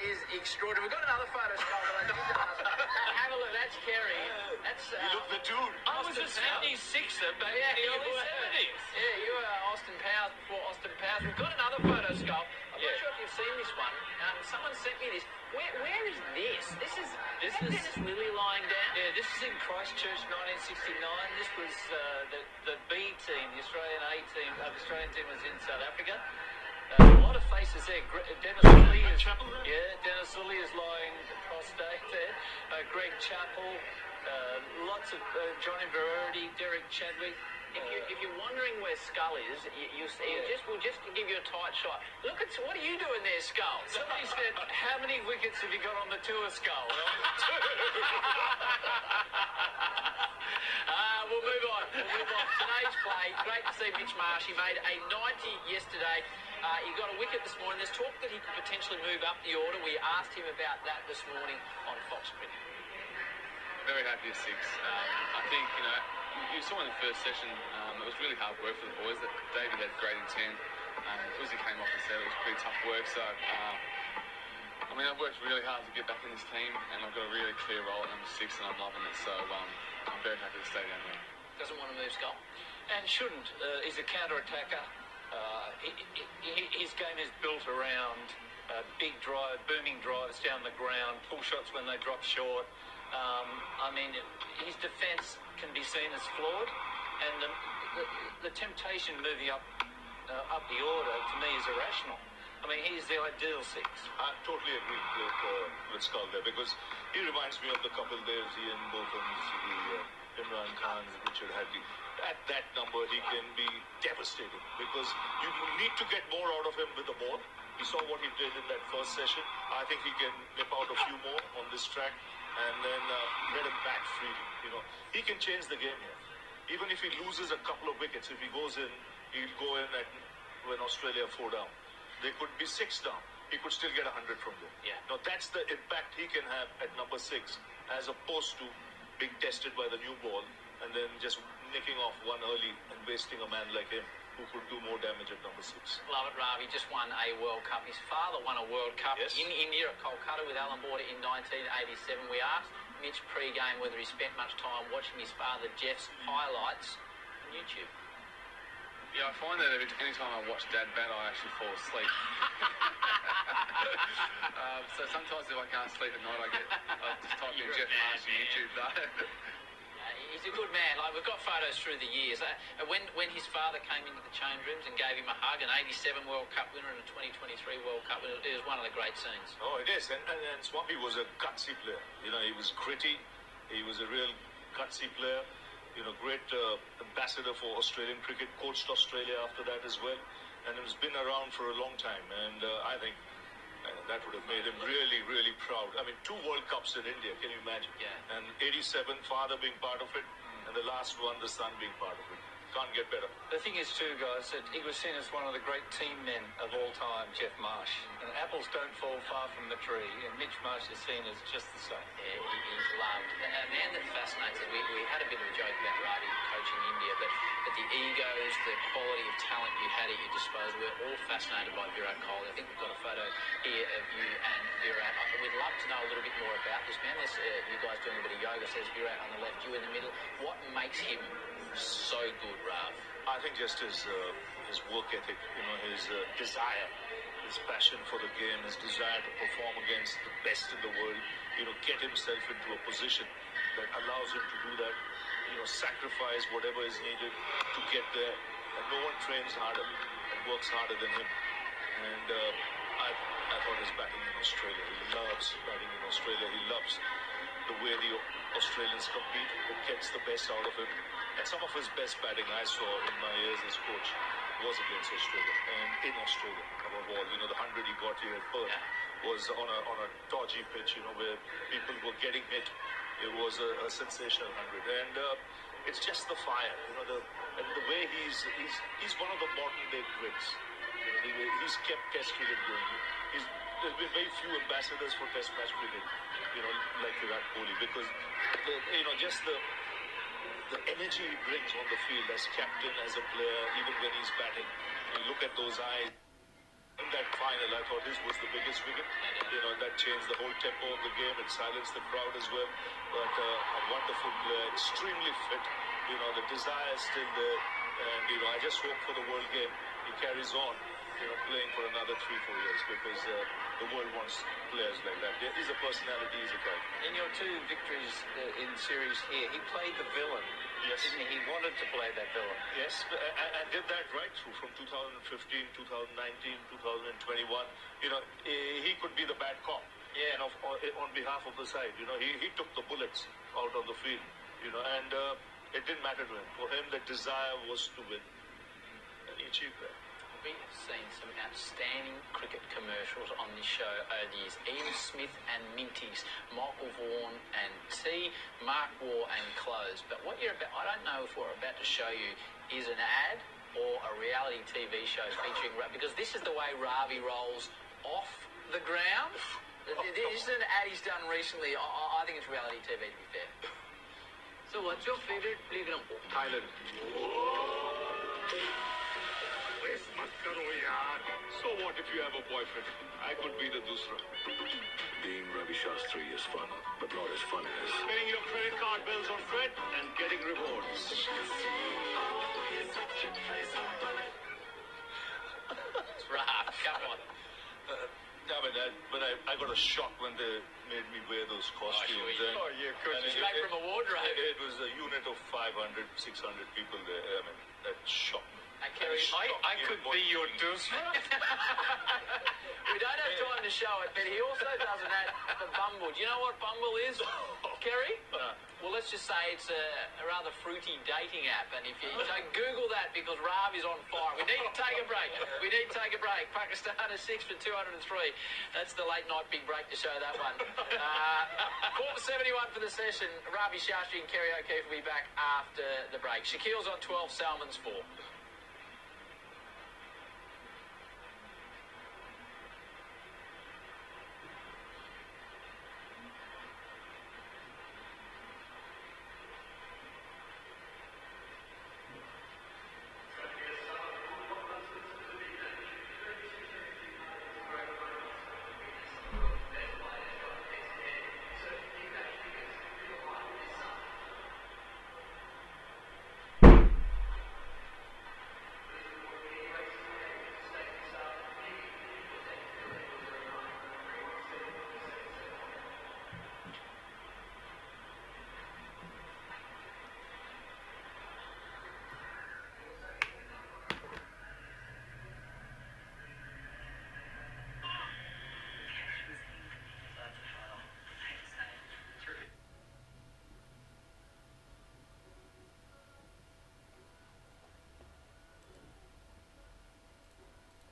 is extraordinary. We've got another photo, Skull, that I did ask. Have a look. That's Kerry. That's. You look the dude. I was a 76er back in the early 70s. Yeah, you were Austin Powers before Austin Powers. We've got another photo, Skull. I'm not sure if you've seen this one. Someone sent me this. Where is this? This is Dennis Lilly lying down. Yeah, this is in Christchurch, 1969. This was the B team, the Australian A team. The Australian team was in South Africa. A lot of faces there. Dennis Lilly is lying prostrate there. Greg Chappell, lots of Johnny Verity, Derek Chadwick. If you're wondering where Skull is, we'll just give you a tight shot. Look at what are you doing there, Skull? Somebody said, "How many wickets have you got on the tour, Skull?" We'll move on. Today's play, great to see Mitch Marsh. He made a 90 yesterday. He got a wicket this morning. There's talk that he could potentially move up the order. We asked him about that this morning on Fox Cricket. Very happy at 6. I think, you saw in the first session, it was really hard work for the boys. That Davey had great intent. Uzi came off and said it was pretty tough work. So, I've worked really hard to get back in this team, and I've got a really clear role at number 6, and I'm loving it. So, I'm very happy to stay down there. Doesn't want to move, Skull. And shouldn't. He's a counter-attacker. His game is built around big drive, booming drives down the ground, pull shots when they drop short. His defence can be seen as flawed, and the temptation moving up the order to me is irrational. He's the ideal 6. I totally agree with Skull there, because he reminds me of the Kapil Devs, Ian Bothams, the Imran Khans, Richard Hadley. At that number, he can be devastating, because you need to get more out of him with the ball. We saw what he did in that first session. I think he can nip out a few more on this track and then let him bat freely. He can change the game here. Even if he loses a couple of wickets, if he goes in, he'll go in when Australia are 4 down. They could be 6 down. He could still get 100 from there. Yeah. Now that's the impact he can have at number 6, as opposed to being tested by the new ball and then just nicking off one early and wasting a man like him who could do more damage at number 6. Love it, Ravi. Just won a World Cup. His father won a World Cup Yes. in India at Kolkata with Alan Border in 1987. We asked Mitch pre-game whether he spent much time watching his father Jeff's highlights on YouTube. Yeah, I find that any time I watch Dad bat, I actually fall asleep. So sometimes if I can't sleep at night, I just type in Jeff Marsh on YouTube. He's a good man. We've got photos through the years. When his father came into the change rooms and gave him a hug, an 87 World Cup winner and a 2023 World Cup winner, it was one of the great scenes. Oh, it is. And Swampy was a gutsy player. He was gritty. He was a real gutsy player. Great ambassador for Australian cricket. Coached Australia after that as well. And he's been around for a long time. And I think that would have made him really, really proud. 2 World Cups in India, can you imagine? Yeah. And 87, father being part of it, and the last one, the son being part of it. Can't get better. The thing is, too, guys, that he was seen as one of the great team men of all time, Jeff Marsh. And apples don't fall far from the tree, and Mitch Marsh is seen as just the same. Yeah, he's loved. A man that fascinates us. We had a bit of a joke about Ravi coaching India, but the egos, the quality of talent you had at your disposal, we're all fascinated by Virat Kohli. I think we've got a photo here of you and Virat. We'd love to know a little bit more about this man. There's you guys doing a bit of yoga. Says Virat on the left, you in the middle. What makes him so good, Rav? I think just his work ethic, his desire, his passion for the game, his desire to perform against the best in the world, get himself into a position that allows him to do that, sacrifice whatever is needed to get there, and no one trains harder and works harder than him. And I thought his batting in Australia, he loves batting in Australia, he loves the way the Australians compete, it gets the best out of him. And some of his best batting I saw in my years as coach was against Australia, and in Australia above all. The 100 he got here at Perth was on a dodgy pitch, where people were getting hit. It was a sensational 100, and it's just the fire, and the way he's one of the modern day greats. He's kept Test cricket going. There's been very few ambassadors for Test match cricket, like Virat Kohli, because just the energy he brings on the field as captain, as a player, even when he's batting. You look at those eyes, In that final, I thought his was the biggest wicket. You know, that changed the whole tempo of the game. It silenced the crowd as well. But a wonderful player, extremely fit. You know, the desire is still there. And, you know, I just hope for the World Game he carries on, you know, playing for another 3-4 years because the world wants players like that. He's a personality, he's a character. In your two victories in series here, he played the villain. Yes. Didn't he? He wanted to play that villain. Yes, and did that right through from 2015, 2019, 2021. You know, he could be the bad cop. Yeah. You know, on behalf of the side. You know, he took the bullets out of the field. You know, and it didn't matter to him. For him, the desire was to win, and he achieved that. We have seen some outstanding cricket commercials on this show over the years. Ian Smith and Minties, Michael Vaughan and tea, Mark Waugh and clothes. But what you're about, I don't know if we're about to show you is an ad or a reality TV show featuring because this is the way Ravi rolls off the ground. This is an ad he's done recently. I think it's reality TV, to be fair. So what's your favourite playground? Thailand. So what if you have a boyfriend? I could be the dusra. Being Ravi Shastri is fun, but not as fun as Paying your credit card bills on Fred and getting rewards. It's rough. Come on. I got a shock when they made me wear those costumes. You could. Straight from a wardrobe. It was a unit of 500, 600 people there. I mean, that shocked me. Kerry, I could be your dusra. We don't have time to show it, but he also does an ad for Bumble. Do you know what Bumble is, Kerry? Well, let's just say it's a rather fruity dating app. And if you Google that because Rav is on fire. We need to take a break. Pakistan is 6 for 203. That's the late night big break to show that one. 4 for 71 for the session. Ravi Shastri and Kerry O'Keefe will be back after the break. Shaquille's on 12, Salman's 4.